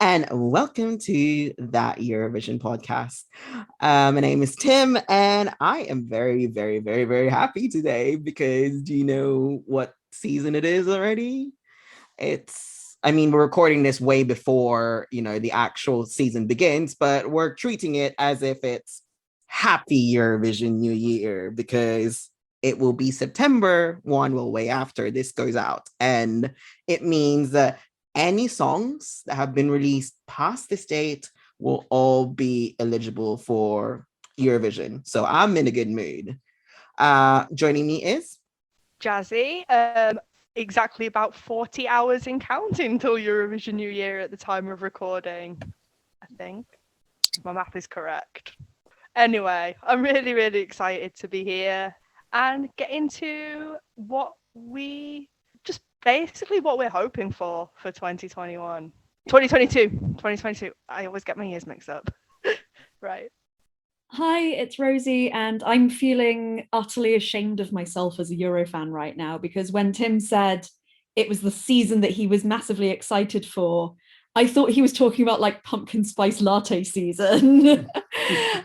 and welcome to that Eurovision podcast. My name is Tim, and I am very, very, very, very happy today because do you know what season it is already? We're recording this way before, the actual season begins, but we're treating it as if it's Happy Eurovision New Year because it will be September 1 will way after this goes out. And it means that any songs that have been released past this date will all be eligible for Eurovision. So I'm in a good mood. Joining me is Jazzy. Exactly about 40 hours in counting till Eurovision New Year at the time of recording, I think. My math is correct. Anyway, I'm really, really excited to be here and get into what we're hoping for 2021. 2022. I always get my years mixed up. Right. Hi, it's Rosie, and I'm feeling utterly ashamed of myself as a Eurofan right now because when Tim said it was the season that he was massively excited for, I thought he was talking about like pumpkin spice latte season.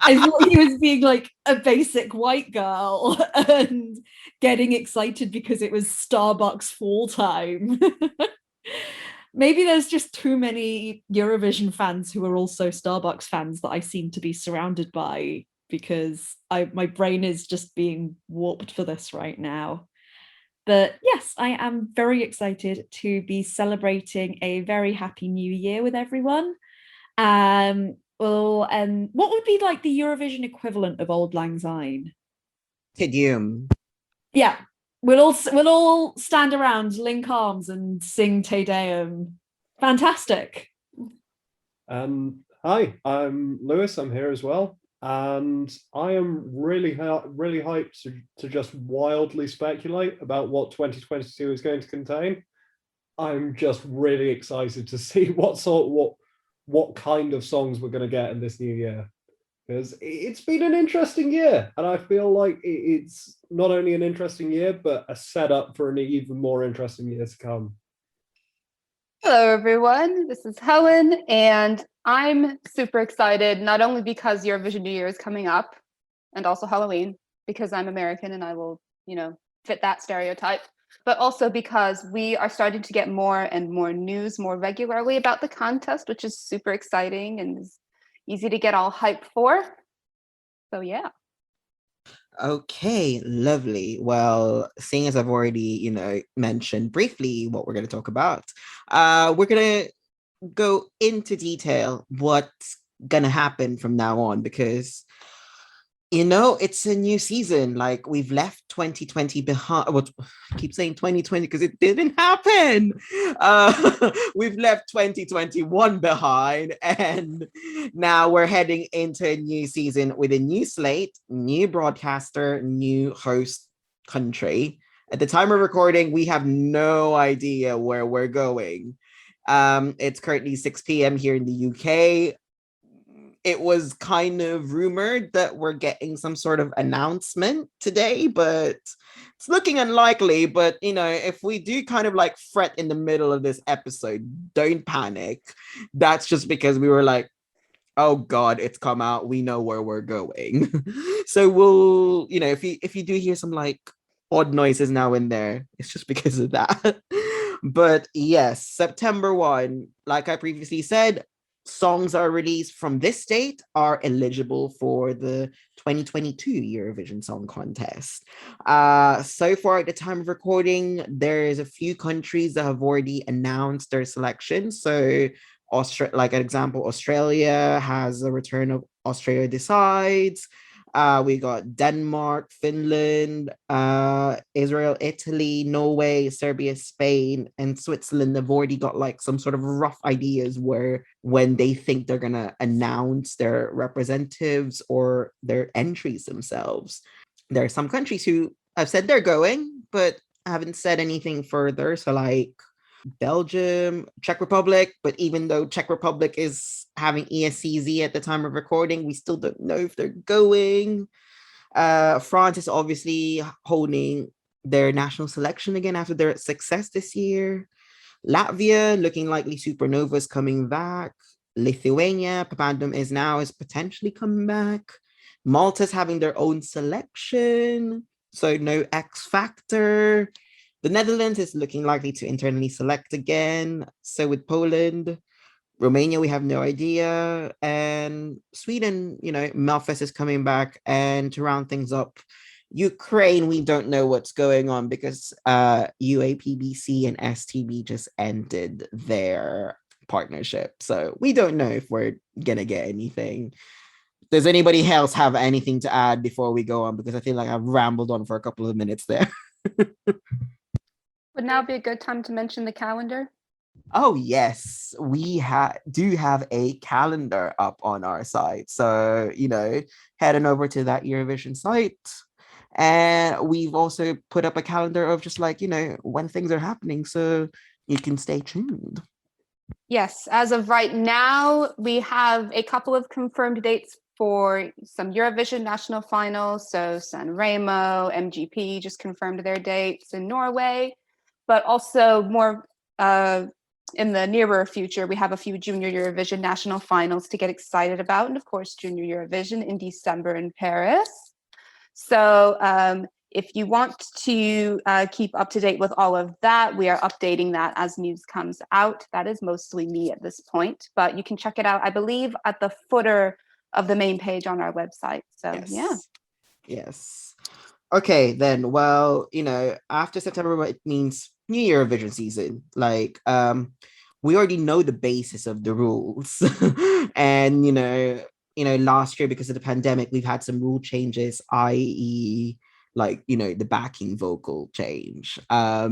I thought he was being like a basic white girl and getting excited because it was Starbucks fall time. Maybe there's just too many Eurovision fans who are also Starbucks fans that I seem to be surrounded by because my brain is just being warped for this right now. But yes, I am very excited to be celebrating a very happy new year with everyone. And what would be like the Eurovision equivalent of Auld Lang Syne? Tidium. Yeah, we'll all stand around, link arms, and sing Te Deum. Fantastic. Hi, I'm Lewis. I'm here as well, and I am really hyped to just wildly speculate about what 2022 is going to contain. I'm just really excited to see what kind of songs we're going to get in this new year, because it's been an interesting year, and I feel like it's not only an interesting year, but a setup for an even more interesting year to come. Hello, everyone. This is Helen, and I'm super excited, not only because Eurovision New Year is coming up, and also Halloween, because I'm American and I will, fit that stereotype, but also because we are starting to get more and more news more regularly about the contest, which is super exciting and is easy to get all hyped for. So, yeah. Okay, lovely. Well, seeing as I've already, mentioned briefly what we're going to talk about, we're going to go into detail what's going to happen from now on because, it's a new season. Like we've left 2020 behind. Well, I keep saying 2020 because it didn't happen. We've left 2021 behind, and now we're heading into a new season with a new slate, new broadcaster, new host country. At the time of recording, we have no idea where we're going. It's currently 6 p.m. here in the UK. It was kind of rumored that we're getting some sort of announcement today, but it's looking unlikely. But, if we do kind of like fret in the middle of this episode, don't panic. That's just because we were like, oh God, it's come out. We know where we're going. So we'll, if you do hear some like odd noises now and there, it's just because of that. But yes, September 1, like I previously said, songs are released from this date are eligible for the 2022 Eurovision Song Contest. So far at the time of recording, there's a few countries that have already announced their selection. So like an example, Australia has a return of Australia Decides. We got Denmark, Finland, Israel, Italy, Norway, Serbia, Spain, and Switzerland have already got like some sort of rough ideas when they think they're gonna announce their representatives or their entries themselves. There are some countries who have said they're going, but haven't said anything further. So like Belgium, Czech Republic, but even though Czech Republic is having ESCZ at the time of recording, we still don't know if they're going. France is obviously holding their national selection again after their success this year. Latvia looking likely Supernova's coming back. Lithuania, Papandum is potentially coming back. Malta's having their own selection, so no X Factor. The Netherlands is looking likely to internally select again. So with Poland, Romania, we have no idea. And Sweden, Melfest is coming back. And to round things up, Ukraine, we don't know what's going on because UAPBC and STB just ended their partnership. So we don't know if we're gonna get anything. Does anybody else have anything to add before we go on? Because I feel like I've rambled on for a couple of minutes there. Would now be a good time to mention the calendar? Oh yes, we do have a calendar up on our site. So, heading over to that Eurovision site. And we've also put up a calendar of just like, when things are happening. So you can stay tuned. Yes, as of right now, we have a couple of confirmed dates for some Eurovision national finals. So San Remo, MGP just confirmed their dates in Norway, but also more in the nearer future, we have a few Junior Eurovision national finals to get excited about. And of course, Junior Eurovision in December in Paris. So if you want to keep up to date with all of that, we are updating that as news comes out. That is mostly me at this point, but you can check it out, I believe, at the footer of the main page on our website. So Yes. yeah. Yes. Okay, then. Well, after September, it means new Eurovision season. Like, we already know the basis of the rules, and last year because of the pandemic, we've had some rule changes, i.e., like the backing vocal change. I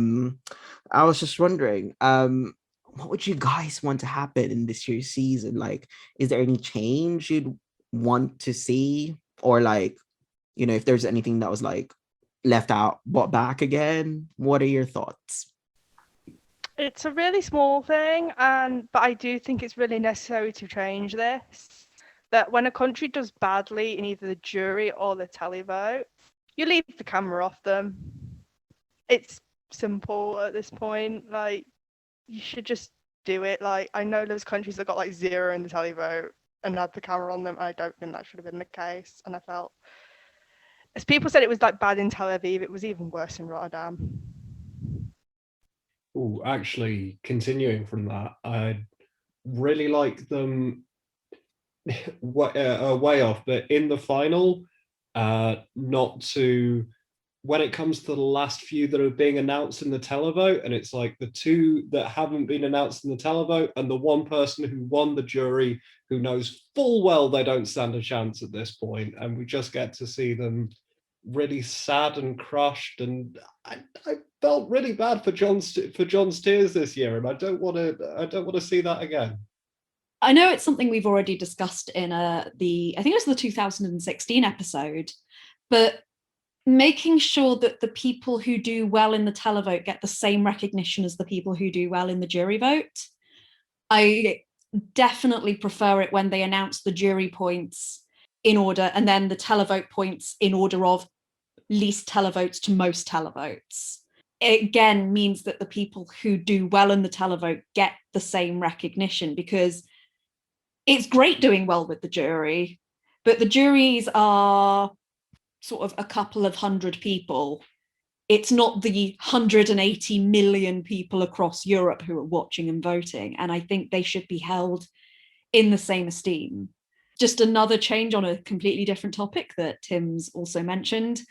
was just wondering, what would you guys want to happen in this year's season? Like, is there any change you'd want to see, or like, if there's anything that was like left out, brought back again? What are your thoughts? It's a really small thing, but I do think it's really necessary to change this. That when a country does badly in either the jury or the televote, you leave the camera off them. It's simple at this point. Like, you should just do it. Like, I know there's countries that got like 0 in the televote and had the camera on them. I don't think that should have been the case. And I felt, as people said, it was like bad in Tel Aviv, it was even worse in Rotterdam. Oh, actually, continuing from that, I'd really like them way off, but in the final, not to, when it comes to the last few that are being announced in the televote, and it's like the 2 that haven't been announced in the televote, and the one person who won the jury who knows full well they don't stand a chance at this point, and we just get to see them really sad and crushed. And I felt really bad for John's tears this year, and I don't want to see that again. I know it's something we've already discussed in I think it was the 2016 episode, but making sure that the people who do well in the televote get the same recognition as the people who do well in the jury vote. I definitely prefer it when they announce the jury points in order, and then the televote points in order of least televotes to most televotes. It again means that the people who do well in the televote get the same recognition, because it's great doing well with the jury, but the juries are sort of a couple of hundred people. It's not the 180 million people across Europe who are watching and voting. And I think they should be held in the same esteem. Just another change on a completely different topic that Tim's also mentioned.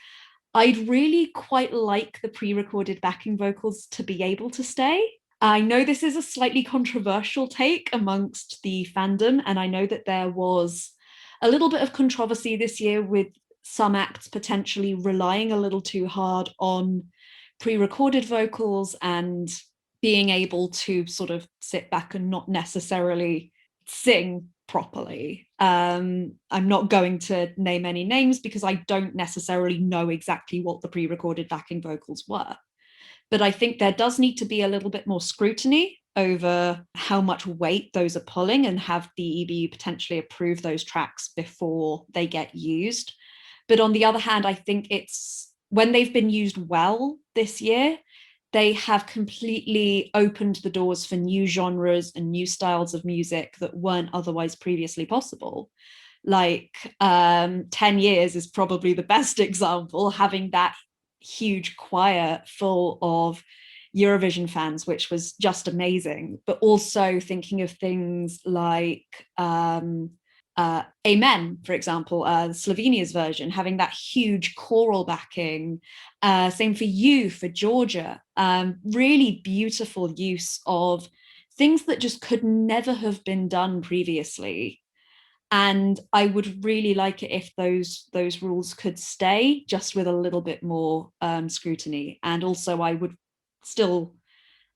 I'd really quite like the pre-recorded backing vocals to be able to stay. I know this is a slightly controversial take amongst the fandom, and I know that there was a little bit of controversy this year with some acts potentially relying a little too hard on pre-recorded vocals and being able to sort of sit back and not necessarily sing properly. I'm not going to name any names because I don't necessarily know exactly what the pre-recorded backing vocals were. But I think there does need to be a little bit more scrutiny over how much weight those are pulling, and have the EBU potentially approve those tracks before they get used. But on the other hand, I think it's when they've been used well this year, they have completely opened the doors for new genres and new styles of music that weren't otherwise previously possible. Like 10 Years is probably the best example, having that huge choir full of Eurovision fans, which was just amazing. But also thinking of things like Amen, for example, Slovenia's version, having that huge choral backing. Same for You, for Georgia. Really beautiful use of things that just could never have been done previously. And I would really like it if those rules could stay, just with a little bit more scrutiny. And also, I would still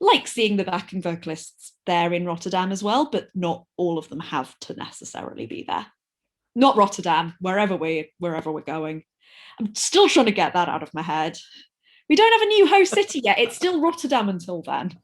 like seeing the backing vocalists there in Rotterdam as well, but not all of them have to necessarily be there. Not Rotterdam, wherever we're going. I'm still trying to get that out of my head. We don't have a new host city yet. It's still Rotterdam until then.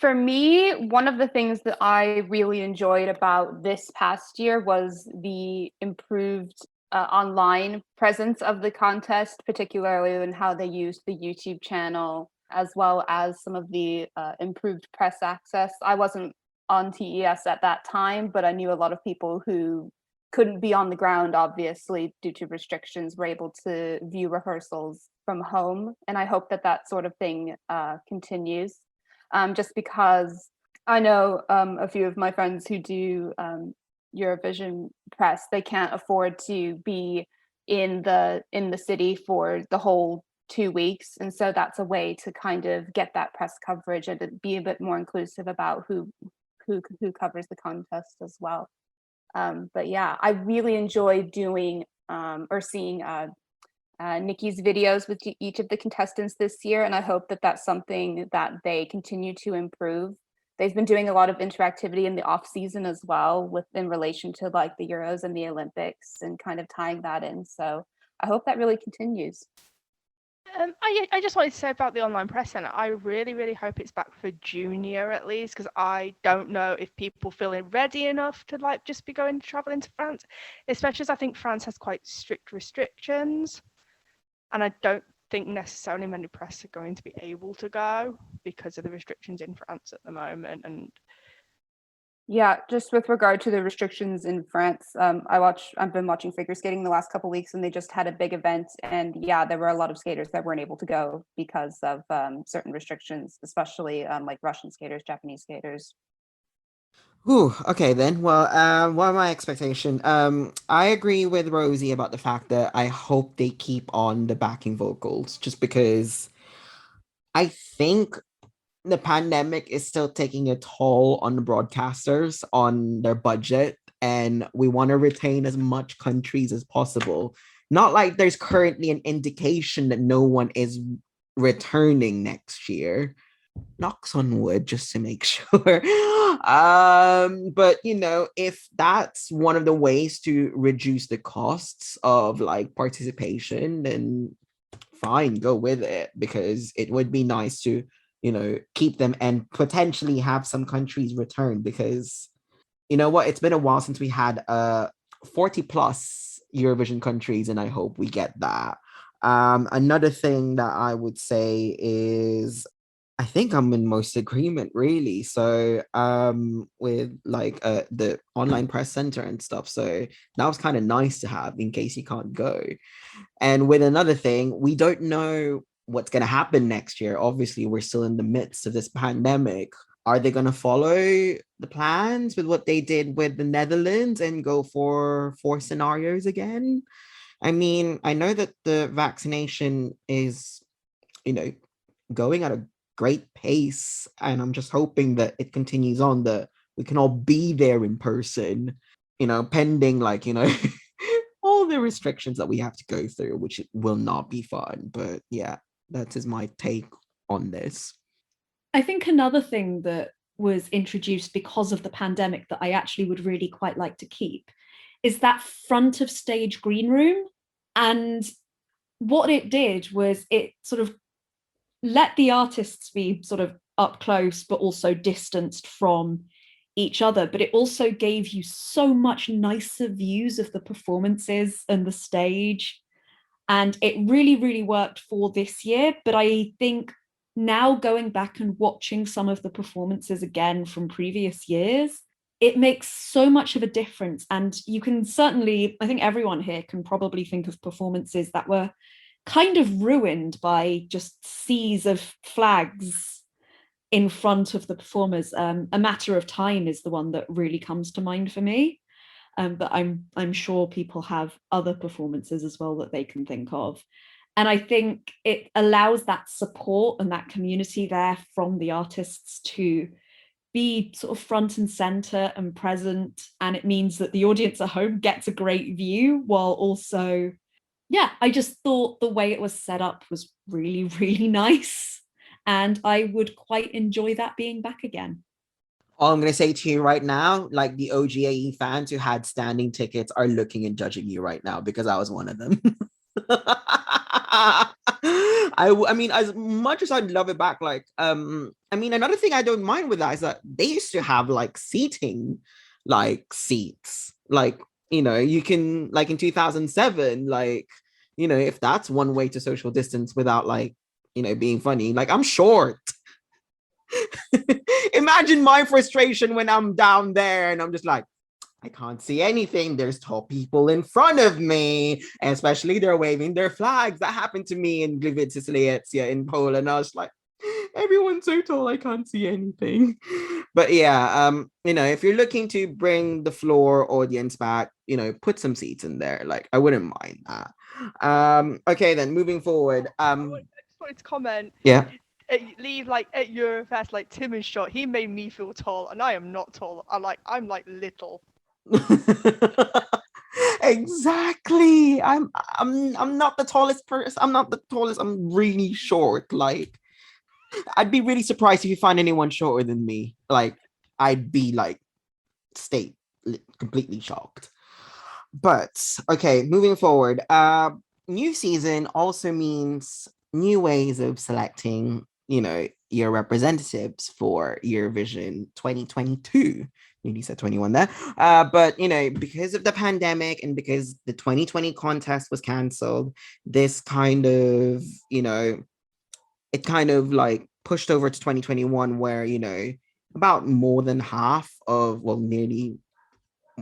For me, one of the things that I really enjoyed about this past year was the improved online presence of the contest, particularly in how they used the YouTube channel, as well as some of the improved press access. I wasn't on TES at that time, but I knew a lot of people who couldn't be on the ground, obviously, due to restrictions, were able to view rehearsals from home. And I hope that that sort of thing continues. Just because I know a few of my friends who do Eurovision press, they can't afford to be in the city for the whole 2 weeks, and so that's a way to kind of get that press coverage and be a bit more inclusive about who covers the contest as well. But yeah, I really enjoy doing or seeing Nikki's videos with each of the contestants this year, and I hope that that's something that they continue to improve. They've been doing a lot of interactivity in the off season as well, in relation to like the Euros and the Olympics, and kind of tying that in. So I hope that really continues. I just wanted to say about the online press center, I really, really hope it's back for junior at least, because I don't know if people feeling ready enough to like just be traveling to France, especially as I think France has quite strict restrictions. And I don't think necessarily many press are going to be able to go because of the restrictions in France at the moment. And yeah, just with regard to the restrictions in France, I've been watching figure skating the last couple of weeks, and they just had a big event, and yeah, there were a lot of skaters that weren't able to go because of certain restrictions, especially like Russian skaters, Japanese skaters. Ooh, okay then. Well, what are my expectation? I agree with Rosie about the fact that I hope they keep on the backing vocals, just because I think the pandemic is still taking a toll on the broadcasters, on their budget, and we want to retain as much countries as possible. Not like there's currently an indication that no one is returning next year. Knocks on wood just to make sure. But if that's one of the ways to reduce the costs of like participation, then fine, go with it, because it would be nice to keep them and potentially have some countries return, because you know what, it's been a while since we had 40 plus Eurovision countries, and I hope we get that. Another thing that I would say is I think I'm in most agreement, really. So with like the online press center and stuff. So that was kind of nice to have in case you can't go. And with another thing, we don't know what's going to happen next year. Obviously, we're still in the midst of this pandemic. Are they going to follow the plans with what they did with the Netherlands and go for 4 scenarios again? I mean, I know that the vaccination is, going at a great pace, and I'm just hoping that it continues on, that we can all be there in person, pending like, all the restrictions that we have to go through, which will not be fun. But yeah, that is my take on this. I think another thing that was introduced because of the pandemic that I actually would really quite like to keep is that front of stage green room. And what it did was it sort of let the artists be sort of up close, but also distanced from each other. But it also gave you so much nicer views of the performances and the stage. And it really, really worked for this year. But I think now going back and watching some of the performances again from previous years, it makes so much of a difference. And you can certainly, I think everyone here can probably think of performances that were kind of ruined by just seas of flags in front of the performers. A Matter of Time is the one that really comes to mind for me. But I'm sure people have other performances as well that they can think of. And I think it allows that support and that community there from the artists to be sort of front and center and present. And it means that the audience at home gets a great view while also, yeah, I just thought the way it was set up was really, really nice. And I would quite enjoy that being back again. All I'm going to say to you right now, like the OGAE fans who had standing tickets are looking and judging you right now because I was one of them. I mean, as much as I'd love it back, like, I mean, another thing I don't mind with that is that they used to have like seating, like seats, like, you know, you can, like in 2007, like, you know, if that's one way to social distance without like, you know, being funny, like I'm short. Imagine my frustration when I'm down there and I'm just like, I can't see anything. There's tall people in front of me, and especially they're waving their flags. That happened to me in Gliwice in Poland. I was like, everyone's so tall, I can't see anything. But yeah, you know, if you're looking to bring the floor audience back, you know, put some seats in there. Like, I wouldn't mind that. Okay, then moving forward. I just wanted to comment. Yeah. Leave like at Eurofest, like Tim is short. He made me feel tall, and I am not tall. I'm like little. Exactly. I'm not the tallest person. I'm not the tallest. I'm really short. Like, I'd be really surprised if you find anyone shorter than me. Like, I'd be like completely shocked. But okay, moving forward. New season also means new ways of selecting, you know, your representatives for Eurovision 2022. Nearly said 21 there. But, you know, because of the pandemic and because the 2020 contest was cancelled, this kind of, you know, it kind of like pushed over to 2021 where, you know, about more than half of, well, nearly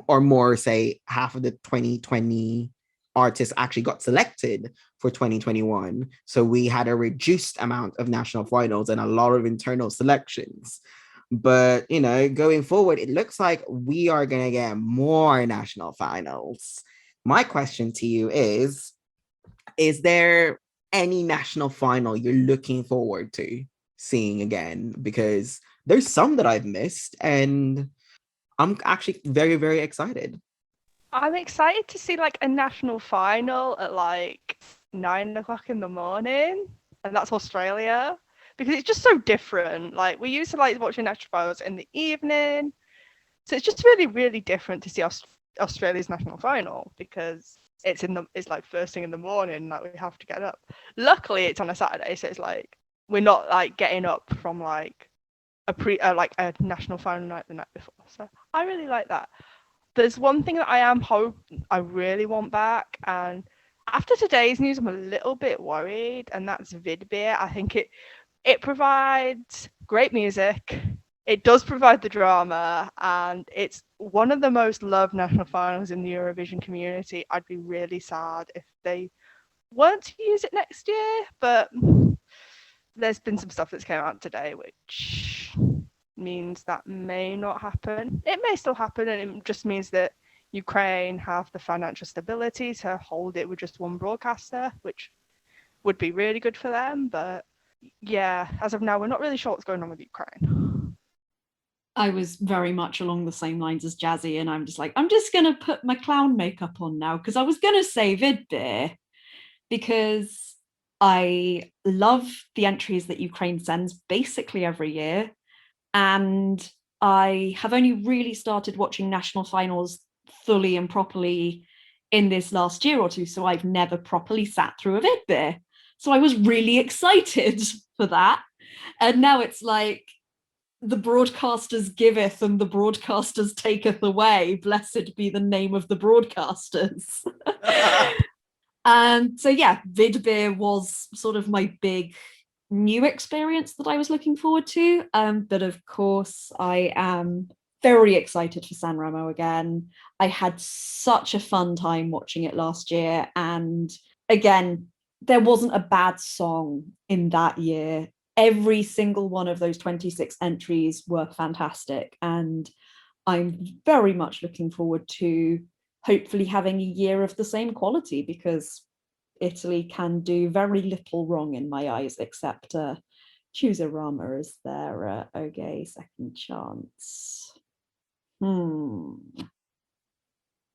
or more, say half of the 2020 artists actually got selected for 2021. So we had a reduced amount of national finals and a lot of internal selections. But, you know, going forward, it looks like we are going to get more national finals. My question to you is there any national final you're looking forward to seeing again? Because there's some that I've missed and I'm actually very, very excited. I'm excited to see like a national final at like 9 o'clock in the morning, and that's Australia, because it's just so different. Like we used to like watching national finals in the evening, so it's just really, really different to see Australia's national final because it's like first thing in the morning, like we have to get up. Luckily, it's on a Saturday, so it's like we're not like getting up from like a national final night the night before. So I really like that. There's one thing that I really want back, and after today's news, I'm a little bit worried, and that's Vidbeer. I think it provides great music. It does provide the drama, and it's one of the most loved national finals in the Eurovision community. I'd be really sad if they weren't to use it next year, but there's been some stuff that's came out today which means that may not happen. It may still happen, and it just means that Ukraine have the financial stability to hold it with just one broadcaster, which would be really good for them. But yeah, as of now, we're not really sure what's going on with Ukraine. I was very much along the same lines as Jazzy, and I'm just like, I'm just going to put my clown makeup on now, because I was going to say Vidbeer, because I love the entries that Ukraine sends basically every year. And I have only really started watching national finals fully and properly in this last year or two. So I've never properly sat through a Vidbeer. So I was really excited for that. And now it's like, the broadcasters giveth and the broadcasters taketh away. Blessed be the name of the broadcasters. So yeah, Vidbeer was sort of my big new experience that I was looking forward to. But of course, I am very excited for San Remo again. I had such a fun time watching it last year. And again, there wasn't a bad song in that year. Every single one of those 26 entries were fantastic. And I'm very much looking forward to hopefully having a year of the same quality, because Italy can do very little wrong in my eyes, except choose a Rama as their okay second chance.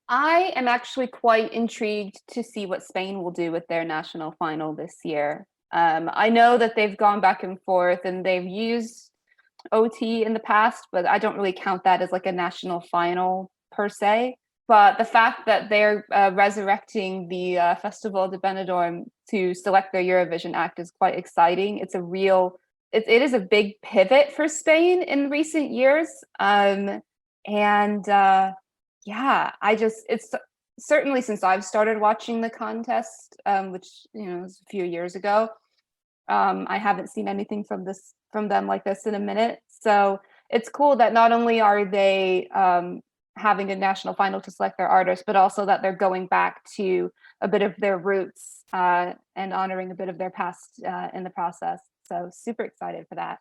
I am actually quite intrigued to see what Spain will do with their national final this year. I know that they've gone back and forth and they've used OT in the past, but I don't really count that as like a national final per se. But the fact that they're resurrecting the Festival de Benidorm to select their Eurovision act is quite exciting. It's a real, it is a big pivot for Spain in recent years. Yeah, it's certainly since I've started watching the contest, which, was a few years ago, I haven't seen anything from them like this in a minute. So it's cool that not only are they having a national final to select their artists, but also that they're going back to a bit of their roots and honoring a bit of their past in the process. So super excited for that.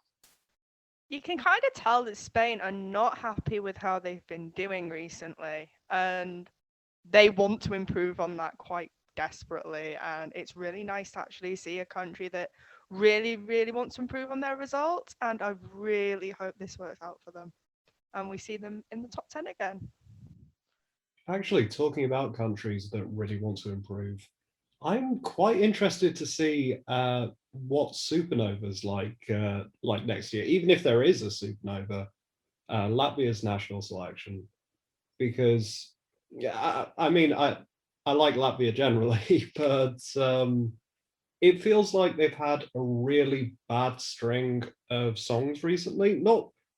You can kind of tell that Spain are not happy with how they've been doing recently, and they want to improve on that quite desperately. And it's really nice to actually see a country that really, really wants to improve on their results. And I really hope this works out for them and we see them in the top 10 again. Actually, talking about countries that really want to improve, I'm quite interested to see what supernova's like next year, even if there is a supernova, Latvia's national selection, because I mean I like Latvia generally, but it feels like they've had a really bad string of songs recently.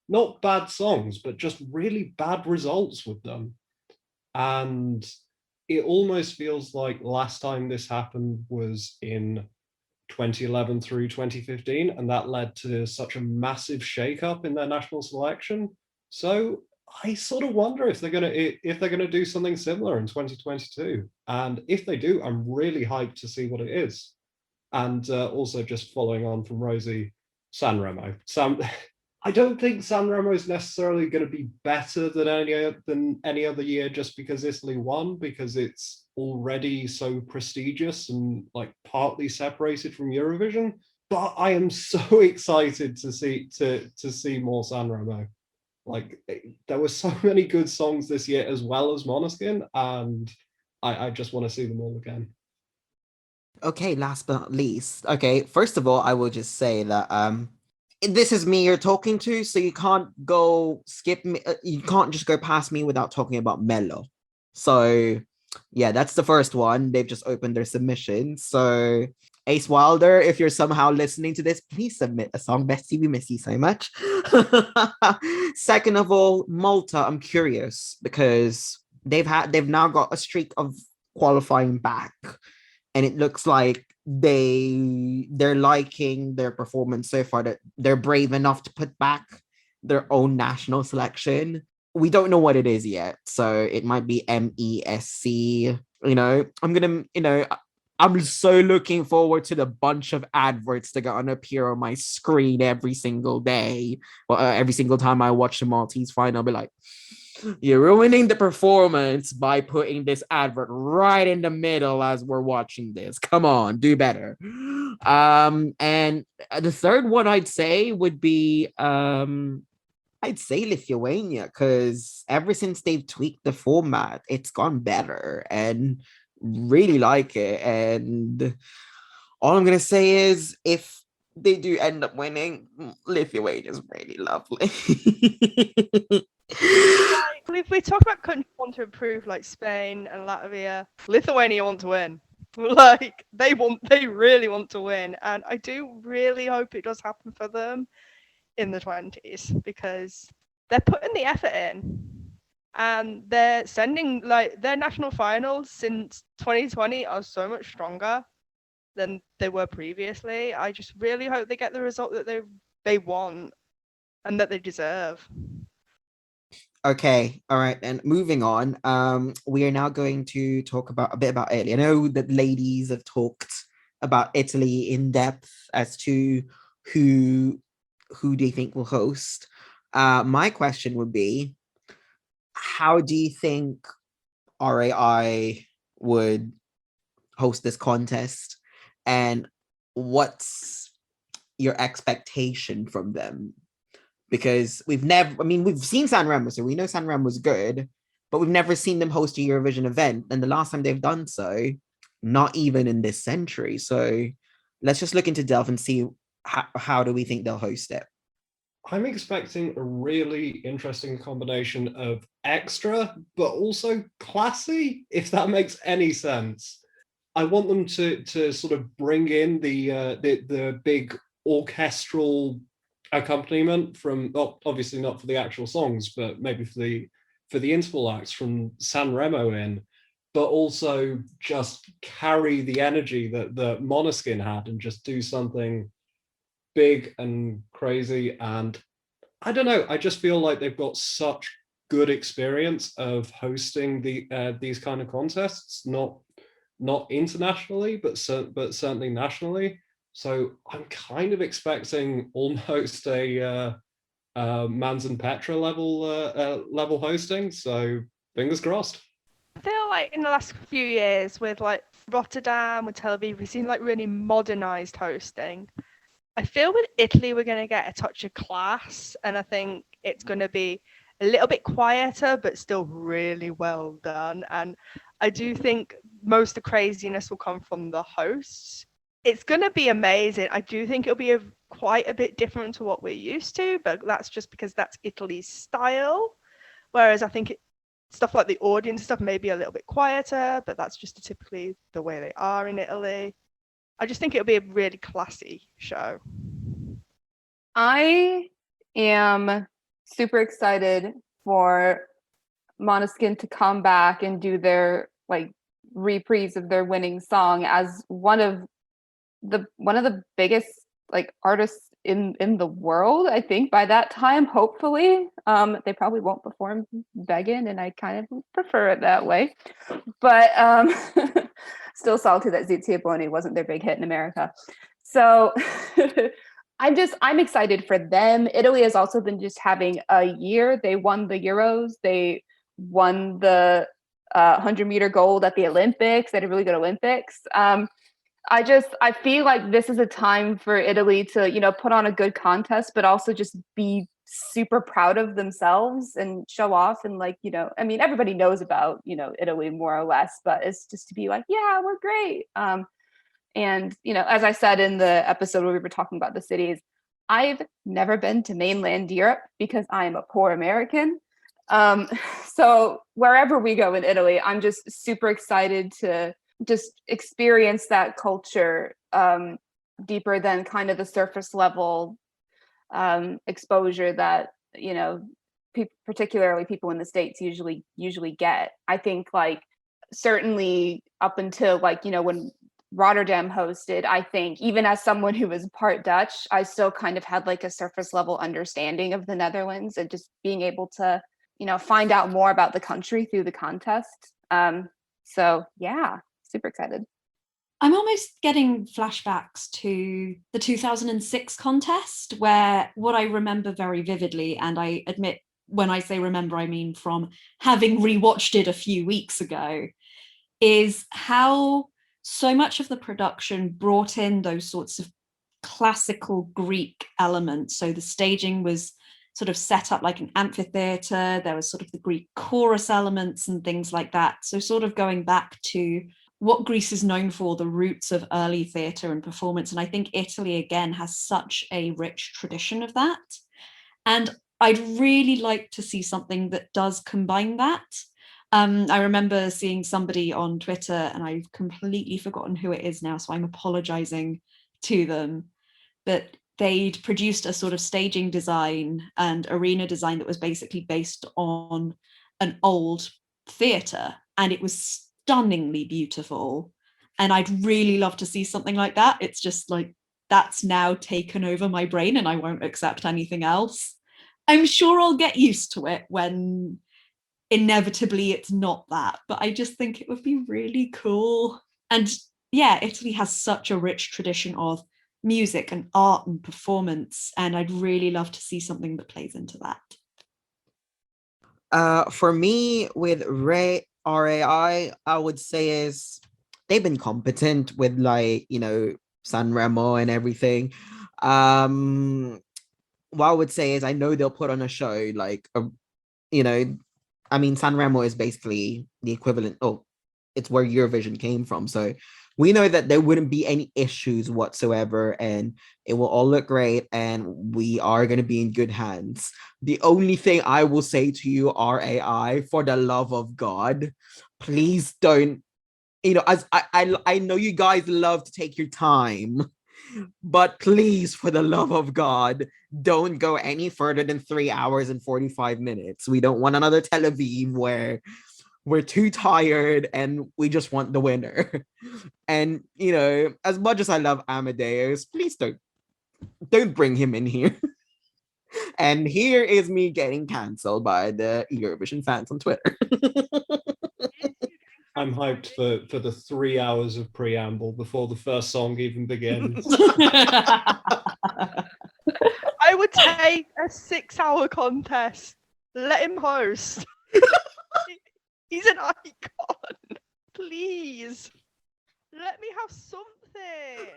Not bad songs, but just really bad results with them. And it almost feels like last time this happened was in 2011 through 2015, and that led to such a massive shakeup in their national selection. So I sort of wonder if they're gonna do something similar in 2022. And if they do, I'm really hyped to see what it is. And also, just following on from Rosie, San Remo. I don't think San Remo is necessarily going to be better than any other year just because Italy won, because it's already so prestigious and like partly separated from Eurovision. But I am so excited to see more San Remo. Like, there were so many good songs this year as well as Måneskin, and I just want to see them all again. Okay, last but not least. Okay, first of all, I will just say that this is me you're talking to, so you can't go skip me. You can't just go past me without talking about Mello. So yeah, that's the first one. They've just opened their submission. So Ace Wilder, if you're somehow listening to this, please submit a song. Bestie, we miss you so much. Second of all, Malta, I'm curious because they've now got a streak of qualifying back, and it looks like they're liking their performance so far, that they're brave enough to put back their own national selection. We don't know what it is yet, so it might be MESC. I'm so looking forward to the bunch of adverts that are gonna appear on my screen every single day. Well, every single time I watch the Maltese final, I'll be like, you're ruining the performance by putting this advert right in the middle as we're watching this. Come on, do better. And the third one I'd say would be I'd say Lithuania, because ever since they've tweaked the format, it's gone better and really like it. And all I'm gonna say is, if they do end up winning, Lithuania is really lovely. If we talk about countries who want to improve, like Spain and Latvia, Lithuania want to win. Like, they really want to win, and I do really hope it does happen for them in the 20s, because they're putting the effort in. And they're sending like their national finals since 2020 are so much stronger than they were previously. I just really hope they get the result that they want and that they deserve. Okay, all right, and moving on. We are now going to talk about a bit about Italy. I know that ladies have talked about Italy in depth as to who who they think will host. My question would be, how do you think RAI would host this contest, and what's your expectation from them? Because we've seen Sanremo, so we know Sanremo was good, but we've never seen them host a Eurovision event. And the last time they've done so, not even in this century. So let's just look into Delph and see how do we think they'll host it. I'm expecting a really interesting combination of extra, but also classy, if that makes any sense. I want them to sort of bring in the big orchestral accompaniment from, obviously not for the actual songs, but maybe for the interval acts from Sanremo in, but also just carry the energy that Måneskin had and just do something big and crazy. And I don't know, I just feel like they've got such good experience of hosting these kind of contests, not internationally, but certainly nationally. So I'm kind of expecting almost a Mans and Petra level hosting. So fingers crossed. I feel like in the last few years with like Rotterdam, with Tel Aviv, we've seen like really modernized hosting. I feel with Italy, we're going to get a touch of class, and I think it's going to be a little bit quieter, but still really well done. And I do think most of the craziness will come from the hosts. It's going to be amazing. I do think it'll be quite a bit different to what we're used to, but that's just because that's Italy's style. Whereas I think stuff like the audience stuff may be a little bit quieter, but that's just typically the way they are in Italy. I just think it'll be a really classy show. I am super excited for Måneskin to come back and do their like reprise of their winning song as one of the biggest like artists in the world, I think, by that time, hopefully. They probably won't perform Vegan, and I kind of prefer it that way. But still salty that Zizia Boni wasn't their big hit in America. So I'm excited for them. Italy has also been just having a year. They won the Euros. They won the 100-meter gold at the Olympics. They had a really good Olympics. I feel like this is a time for Italy to, put on a good contest, but also just be super proud of themselves and show off. And everybody knows about, Italy more or less, but it's just to be like, yeah, we're great. And, as I said in the episode where we were talking about the cities, I've never been to mainland Europe because I am a poor American. So wherever we go in Italy, I'm just super excited to just experience that culture deeper than kind of the surface level exposure that particularly people in the States usually get. I think certainly up until when Rotterdam hosted, I think even as someone who was part Dutch, I still kind of had a surface level understanding of the Netherlands and just being able to find out more about the country through the contest. So yeah, super excited. I'm almost getting flashbacks to the 2006 contest, where what I remember very vividly, and I admit when I say remember, I mean from having rewatched it a few weeks ago, is how so much of the production brought in those sorts of classical Greek elements. So the staging was sort of set up like an amphitheater. There was sort of the Greek chorus elements and things like that. So sort of going back to what Greece is known for, the roots of early theatre and performance. And I think Italy, again, has such a rich tradition of that. And I'd really like to see something that does combine that. I remember seeing somebody on Twitter, and I've completely forgotten who it is now, so I'm apologizing to them, but they'd produced a sort of staging design and arena design that was basically based on an old theatre, and it was stunningly beautiful. And I'd really love to see something like that. It's just like that's now taken over my brain and I won't accept anything else. I'm sure I'll get used to it when inevitably it's not that, but I just think it would be really cool. And yeah, Italy has such a rich tradition of music and art and performance, and I'd really love to see something that plays into that. For me, with RAI, I would say is they've been competent with like, Sanremo and everything. What I would say is I know they'll put on a show like I mean, Sanremo is basically the equivalent. Oh, it's where Eurovision came from. So we know that there wouldn't be any issues whatsoever and it will all look great and we are going to be in good hands. The only thing I will say to you, RAI, for the love of God, please don't, as I know you guys love to take your time, but please, for the love of God, don't go any further than 3 hours and 45 minutes. We don't want another Tel Aviv where we're too tired and we just want the winner. And, as much as I love Amadeus, please don't bring him in here. And here is me getting cancelled by the Eurovision fans on Twitter. I'm hyped for the 3 hours of preamble before the first song even begins. I would take a 6-hour contest. Let him host. He's an icon. Please. Let me have something.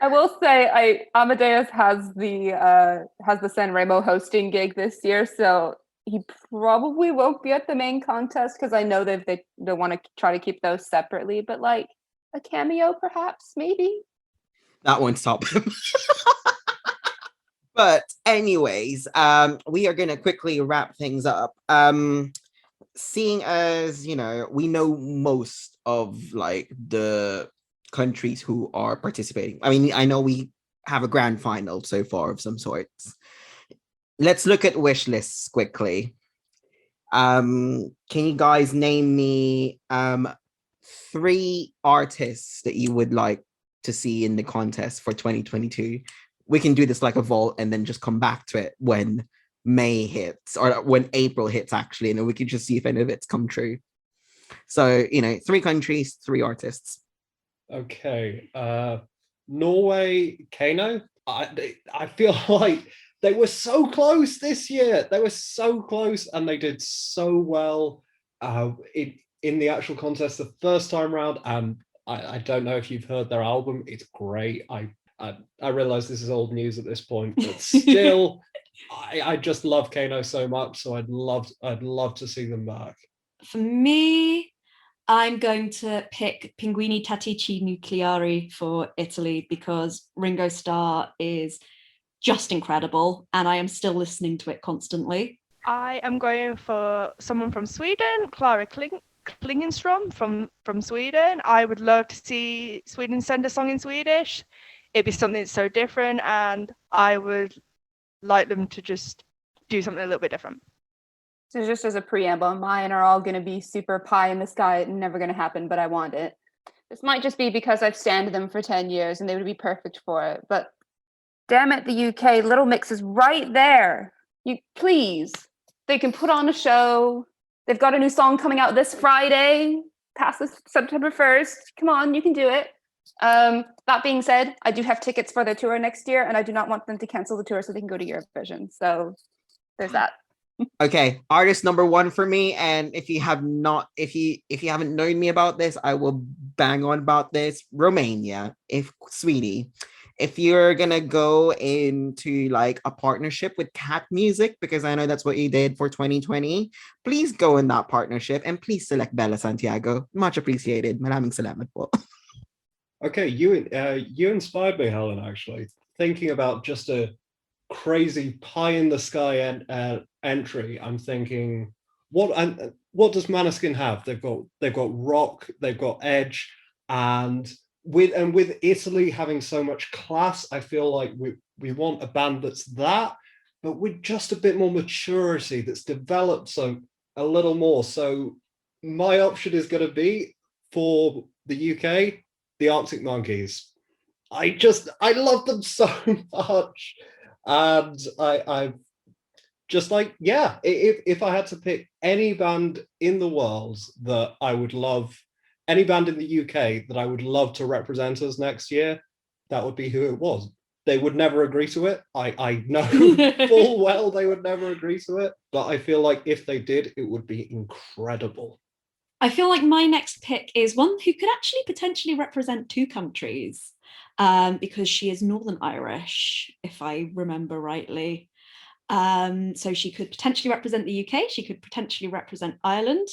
I will say Amadeus has the Sanremo hosting gig this year, so he probably won't be at the main contest because I know they want to try to keep those separately, but like a cameo perhaps, maybe. That won't stop him. But anyways, we are gonna quickly wrap things up. Seeing as we know most of like the countries who are participating. I mean, I know we have a grand final so far of some sorts. Let's look at wish lists quickly. Can you guys name me 3 artists that you would like to see in the contest for 2022? We can do this like a vault and then just come back to it when May hits or when April hits, actually, and then we can just see if any of it's come true. So, 3 countries, 3 artists. Okay. Norway, Kano. I feel like they were so close this year. They were so close and they did so well in the actual contest the first time round. And I don't know if you've heard their album. It's great. I realize this is old news at this point, but still, I just love Kano so much. So I'd love to see them back. For me, I'm going to pick Pinguini Tattici Nucleari for Italy because Ringo Starr is just incredible and I am still listening to it constantly. I am going for someone from Sweden, Clara Klingenström from Sweden. I would love to see Sweden send a song in Swedish. It'd be something so different and I would like them to just do something a little bit different. So just as a preamble, mine are all going to be super pie in the sky, never going to happen, but I want it. This might just be because I've stanned them for 10 years and they would be perfect for it. But damn it, the UK, Little Mix is right there. Please, they can put on a show. They've got a new song coming out this Friday, past this September 1st. Come on, you can do it. That being said, I do have tickets for their tour next year and I do not want them to cancel the tour so they can go to Eurovision. So there's that. Okay, artist number 1 for me, and if you haven't known me about this, I will bang on about this. Romania, sweetie, if you're gonna go into like a partnership with Cat Music, because I know that's what you did for 2020, please go in that partnership and please select Bella Santiago. Much appreciated. Maraming salamat po. Okay, you inspired me, Helen, actually. Thinking about just a crazy pie in the sky entry, I'm thinking, what does Maneskin have? They've got rock, they've got edge, and with Italy having so much class, I feel like we want a band that's that, but with just a bit more maturity, that's developed a little more. So my option is going to be for the UK, the Arctic Monkeys. I love them so much. And I just like, yeah, if I had to pick any band in the world that I would love, any band in the UK that I would love to represent us next year, that would be who it was. They would never agree to it. I know full well they would never agree to it, but I feel like if they did, it would be incredible. I feel like my next pick is one who could actually potentially represent two countries, because she is Northern Irish, if I remember rightly. So she could potentially represent the UK, she could potentially represent Ireland.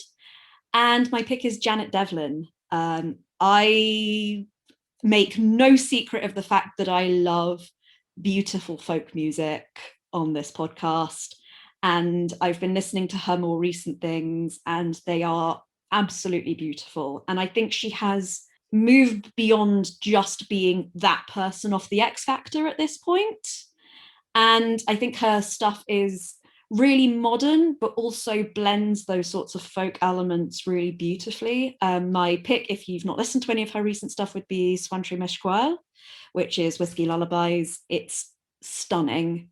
And my pick is Janet Devlin. I make no secret of the fact that I love beautiful folk music on this podcast. And I've been listening to her more recent things, and they are absolutely beautiful. And I think she has moved beyond just being that person off the X Factor at this point. And I think her stuff is really modern, but also blends those sorts of folk elements really beautifully. My pick, if you've not listened to any of her recent stuff, would be Swantry Meshquail, which is Whiskey Lullabies. It's stunning.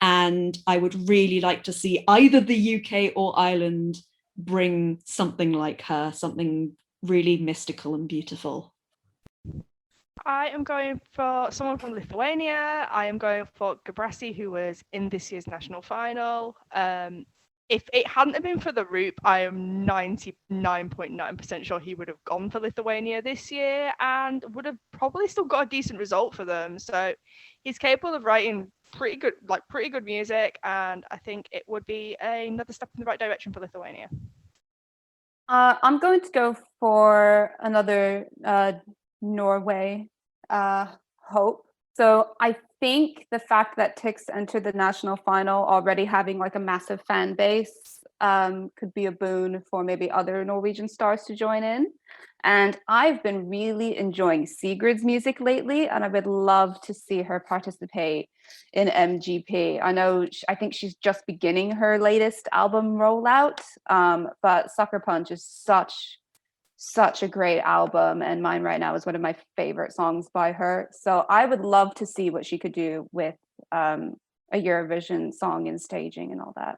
And I would really like to see either the UK or Ireland bring something like her, something really mystical and beautiful. I am going for someone from Lithuania. I am going for Gabrasi, who was in this year's national final. If it hadn't have been for the Roop, I am 99.9% sure he would have gone for Lithuania this year and would have probably still got a decent result for them. So he's capable of writing pretty good music, and I think it would be another step in the right direction for Lithuania. I'm going to go for another Norway hope. So I think the fact that Tix entered the national final already having like a massive fan base could be a boon for maybe other Norwegian stars to join in. And I've been really enjoying Sigrid's music lately, and I would love to see her participate in MGP. I think she's just beginning her latest album rollout, but Sucker Punch is such a great album, and Mine Right Now is one of my favorite songs by her. So I would love to see what she could do with a Eurovision song and staging and all that.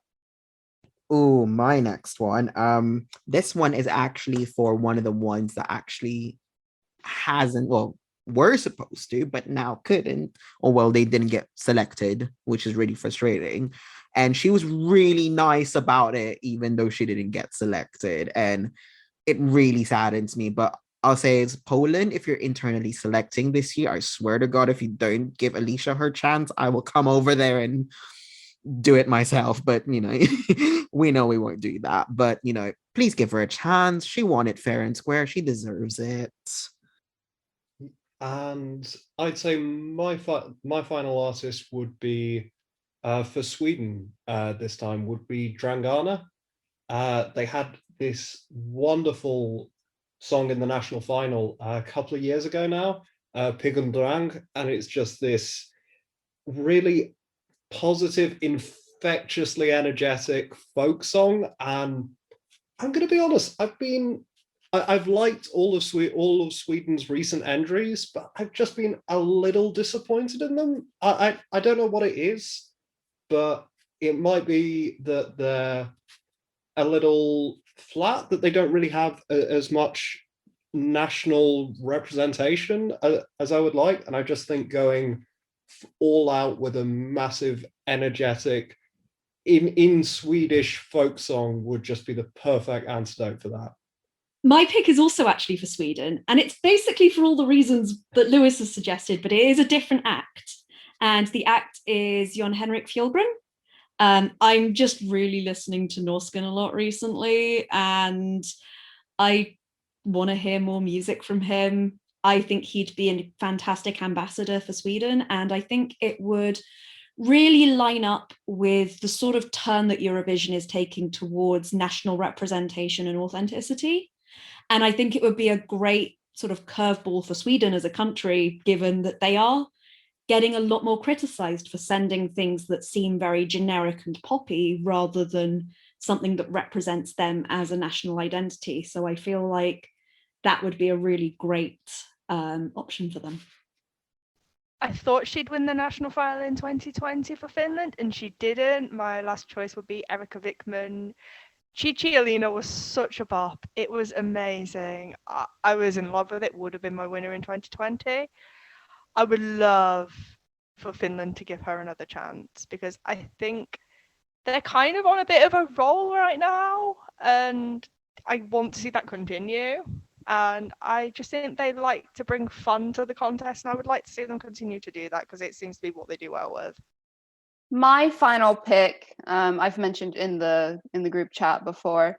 Oh, my next one. This one is actually for one of the ones that actually hasn't, well, were supposed to, but now couldn't, or well, they didn't get selected, which is really frustrating. And she was really nice about it, even though she didn't get selected. And it really saddens me. But I'll say it's Poland. If you're internally selecting this year, I swear to God, if you don't give Alicia her chance, I will come over there and do it myself. But we know we won't do that. But please give her a chance. She won it fair and square. She deserves it. And I'd say my final artist would be for Sweden this time would be Drangana. They had this wonderful song in the national final a couple of years ago now, Pigum Drang, and it's just this really positive, infectiously energetic folk song. And I'm going to be honest, I've liked all of Sweden's recent entries, but I've just been a little disappointed in them. I don't know what it is, but it might be that they're a little flat, that they don't really have as much national representation as I would like. And I just think going all out with a massive, energetic, in Swedish folk song would just be the perfect antidote for that. My pick is also actually for Sweden, and it's basically for all the reasons that Lewis has suggested, but it is a different act. And the act is Jon Henrik Fjellgren. I'm just really listening to Norsken a lot recently, and I want to hear more music from him. I think he'd be a fantastic ambassador for Sweden, and I think it would really line up with the sort of turn that Eurovision is taking towards national representation and authenticity. And I think it would be a great sort of curveball for Sweden as a country, given that they are getting a lot more criticized for sending things that seem very generic and poppy rather than something that represents them as a national identity. So I feel like that would be a really great option for them. I thought she'd win the national final in 2020 for Finland, and she didn't. My last choice would be Erika Vikman. Chi Alina was such a bop. It was amazing. I was in love with it. Would have been my winner in 2020. I would love for Finland to give her another chance, because I think they're kind of on a bit of a roll right now, and I want to see that continue. And I just think they like to bring fun to the contest, and I would like to see them continue to do that, because it seems to be what they do well with. My final pick, I've mentioned in the group chat before,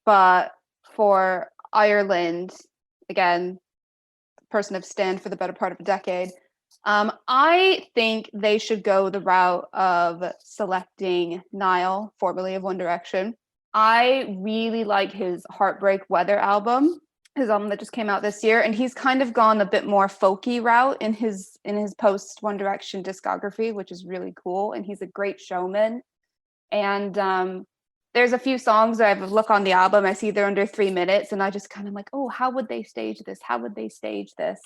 but for Ireland, again, person of stand for the better part of a decade, I think they should go the route of selecting Niall, formerly of One Direction. I really like his Heartbreak Weather album, his album that just came out this year, and he's kind of gone a bit more folky route in his post One Direction discography, which is really cool. And he's a great showman. And there's a few songs that I look on the album, I see they're under 3 minutes, and I just kind of like, oh, how would they stage this? How would they stage this?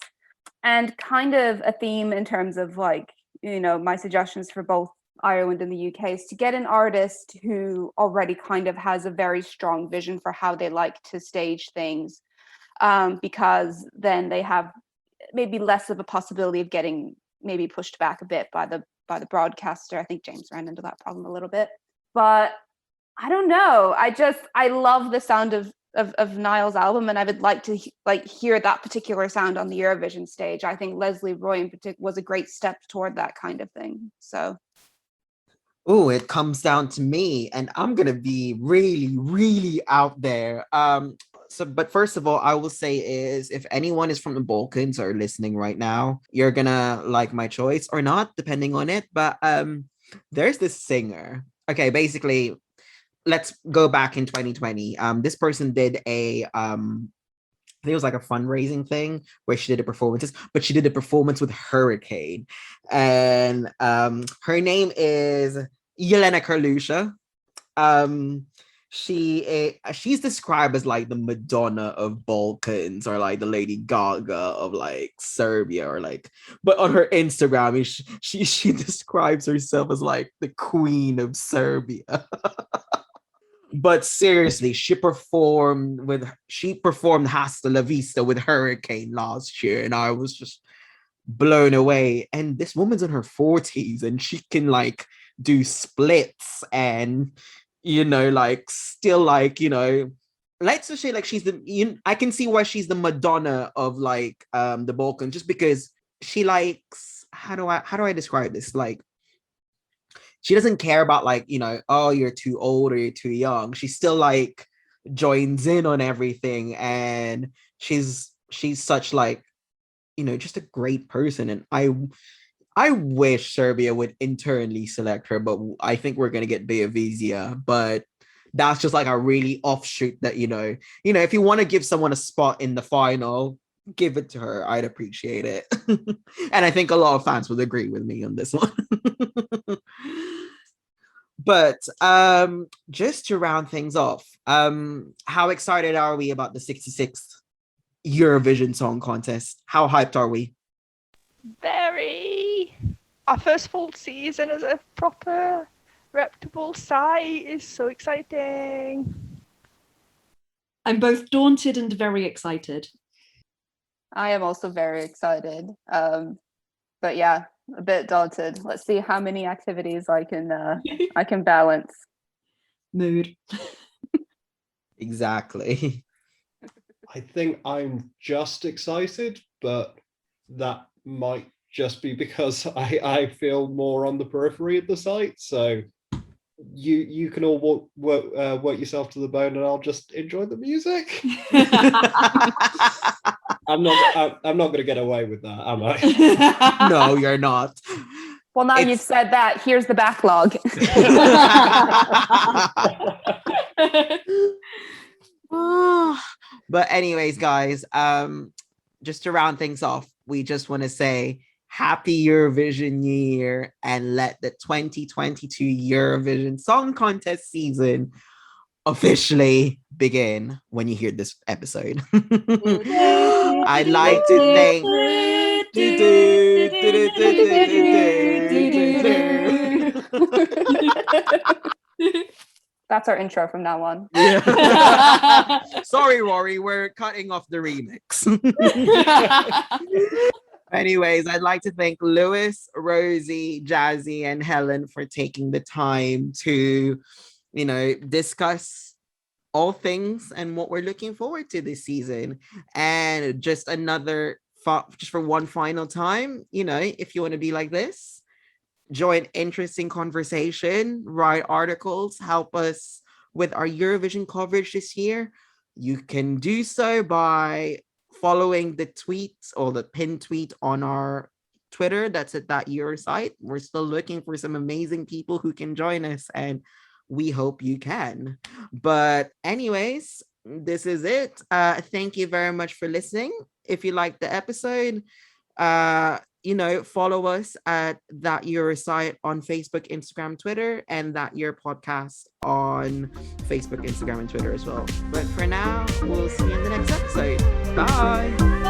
And kind of a theme in terms of like, you know, my suggestions for both Ireland and the UK is to get an artist who already kind of has a very strong vision for how they like to stage things, because then they have maybe less of a possibility of getting maybe pushed back a bit by the broadcaster. I think James ran into that problem a little bit, but I don't know. I love the sound of Niall's album, and I would like to hear that particular sound on the Eurovision stage. I think Leslie Roy in particular was a great step toward that kind of thing. So, oh, it comes down to me, and I'm gonna be really, really out there. But first of all, I will say is, if anyone is from the Balkans or listening right now, you're gonna like my choice or not, depending on it. But there's this singer. Okay, basically, let's go back in 2020. This person did a I think it was like a fundraising thing where she did a performances, but she did a performance with Hurricane, and her name is Yelena Karlusha. She's described as like the Madonna of Balkans, or like the Lady Gaga of like Serbia, or like, but on her Instagram she describes herself as like the queen of Serbia. But seriously, she performed Hasta La Vista with Hurricane last year, and I was just blown away. And this woman's in her 40s, and she can like do splits, and like still like, let's just say like she's I can see why she's the Madonna of like the Balkans, just because she likes, how do I describe this? Like, she doesn't care about like, oh, you're too old or you're too young. She still like joins in on everything, and she's such like, just a great person. And I wish Serbia would internally select her, but I think we're gonna get Beavizia. But that's just like a really offshoot that, if you want to give someone a spot in the final, give it to her. I'd appreciate it. And I think a lot of fans would agree with me on this one. But just to round things off, how excited are we about the 66th Eurovision Song Contest? How hyped are we? Very. Our first full season as a proper reputable site is so exciting. I'm both daunted and very excited. I am also very excited. But yeah, a bit daunted. Let's see how many activities I can balance. Mood. Exactly. I think I'm just excited, but that might just be because I feel more on the periphery of the site. So you can all work yourself to the bone, and I'll just enjoy the music. I'm not going to get away with that, am I? No, you're not. Well, now you've said that, here's the backlog. But anyways, guys, just to round things off, we just want to say happy Eurovision year, and let the 2022 Eurovision Song Contest season officially begin when you hear this episode. I'd like to thank. That's our intro from now on. Yeah. Sorry, Rory, we're cutting off the remix. Anyways, I'd like to thank Lewis, Rosie, Jazzy, and Helen for taking the time to, discuss all things and what we're looking forward to this season. And just just for one final time, if you want to be like this, join interesting conversation, write articles, help us with our Eurovision coverage this year. You can do so by following the tweet or the pinned tweet on our Twitter. That's at that Eurosite. We're still looking for some amazing people who can join us, and we hope you can. But anyways, this is it. Thank you very much for listening. If you liked the episode, follow us at That Eurosite on Facebook, Instagram, Twitter, and That Your Podcast on Facebook, Instagram, and Twitter as well. But for now, we'll see you in the next episode. Bye.